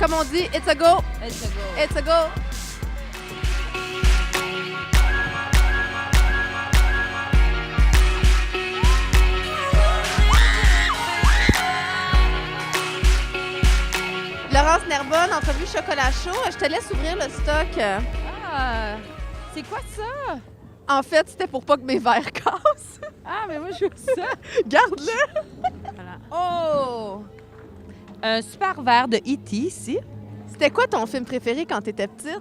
comme on dit, it's a go. It's a go. It's a go. Laurence Nerbonne, entrevue chocolat chaud. Je te laisse ouvrir le stock. Ah, c'est quoi ça? En fait, c'était pour pas que mes verres cassent. Ah, mais moi, je veux ça. Garde-le. Voilà. Oh! Un super verre de E.T. ici. C'était quoi ton film préféré quand t'étais petite?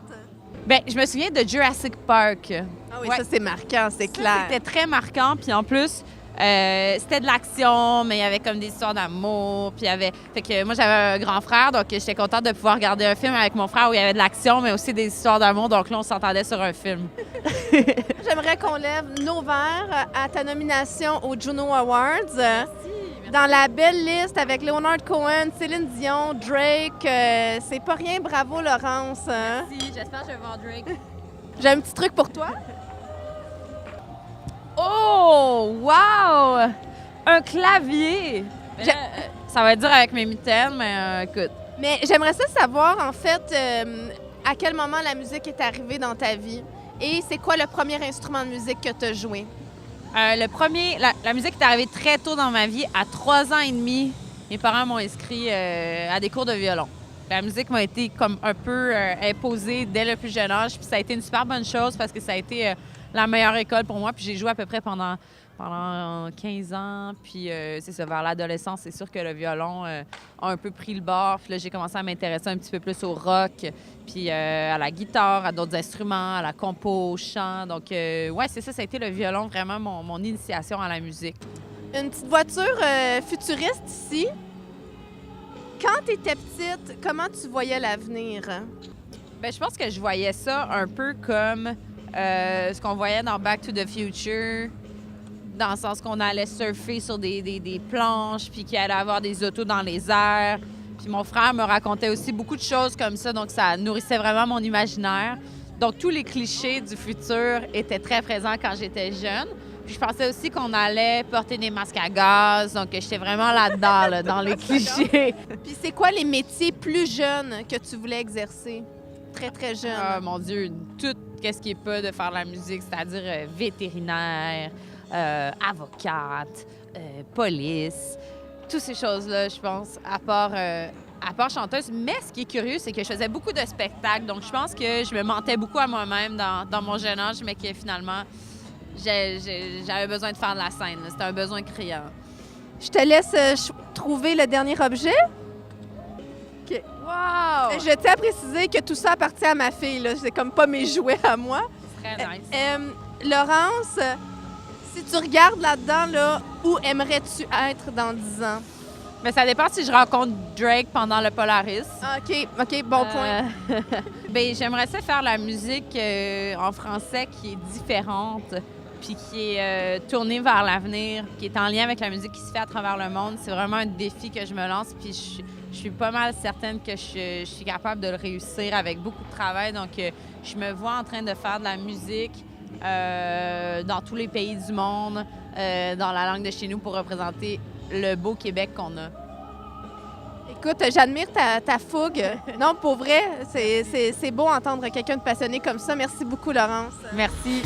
Bien, je me souviens de Jurassic Park. Ah oui, Ouais. ça c'est marquant, c'est Ça, clair. C'était très marquant. Puis en plus, c'était de l'action, mais il y avait comme des histoires d'amour. Puis il y avait... Fait que moi, j'avais un grand frère, donc j'étais contente de pouvoir regarder un film avec mon frère où il y avait de l'action, mais aussi des histoires d'amour. Donc là, on s'entendait sur un film. J'aimerais qu'on lève nos verres à ta nomination aux Juno Awards. Dans la belle liste avec Leonard Cohen, Céline Dion, Drake. C'est pas rien, bravo Laurence. Hein? Si, j'espère que je vais voir Drake. J'ai un petit truc pour toi. Oh, wow! Un clavier! Mais là, ça va être dur avec mes mitaines, mais écoute. Mais j'aimerais ça savoir, en fait, à quel moment la musique est arrivée dans ta vie et c'est quoi le premier instrument de musique que tu as joué? La musique est arrivée très tôt dans ma vie. À 3 ans et demi, mes parents m'ont inscrit à des cours de violon. La musique m'a été comme un peu imposée dès le plus jeune âge. Puis ça a été une super bonne chose parce que ça a été la meilleure école pour moi. Puis j'ai joué à peu près pendant 15 ans. Puis c'est ça, vers l'adolescence, c'est sûr que le violon a un peu pris le bord. Puis là, j'ai commencé à m'intéresser un petit peu plus au rock, puis à la guitare, à d'autres instruments, à la compo, au chant. Donc, ouais, c'est ça, ça a été le violon, vraiment mon initiation à la musique. Une petite voiture futuriste ici. Quand tu étais petite, comment tu voyais l'avenir? Bien, je pense que je voyais ça un peu comme ce qu'on voyait dans Back to the Future, dans le sens qu'on allait surfer sur des planches, puis qu'il allait avoir des autos dans les airs. Puis mon frère me racontait aussi beaucoup de choses comme ça, donc ça nourrissait vraiment mon imaginaire. Donc tous les clichés du futur étaient très présents quand j'étais jeune. Puis je pensais aussi qu'on allait porter des masques à gaz, donc j'étais vraiment là-dedans, là, dans les clichés. Puis c'est quoi les métiers plus jeunes que tu voulais exercer? Très, très jeune. Ah, mon Dieu, tout ce qui est pas de faire de la musique, c'est-à-dire vétérinaire, avocate, police, toutes ces choses-là, je pense, à part chanteuse. Mais ce qui est curieux, c'est que je faisais beaucoup de spectacles, donc je pense que je me mentais beaucoup à moi-même dans mon jeune âge, mais que finalement, j'avais besoin de faire de la scène. C'était un besoin criant. Je te laisse trouver le dernier objet. OK. Wow! Je tiens à préciser que tout ça appartient à ma fille. Là. C'est comme pas mes jouets à moi. Très nice. Laurence, si tu regardes là-dedans, là, où aimerais-tu être dans 10 ans? Mais ça dépend si je rencontre Drake pendant le Polaris. OK, bon point. Bien, j'aimerais ça faire la musique en français qui est différente, puis qui est tournée vers l'avenir, qui est en lien avec la musique qui se fait à travers le monde. C'est vraiment un défi que je me lance, puis je suis pas mal certaine que je suis capable de le réussir avec beaucoup de travail. Donc, je me vois en train de faire de la musique dans tous les pays du monde, dans la langue de chez nous, pour représenter le beau Québec qu'on a. Écoute, j'admire ta fougue. Non, pour vrai, c'est beau entendre quelqu'un de passionné comme ça. Merci beaucoup, Laurence. Merci.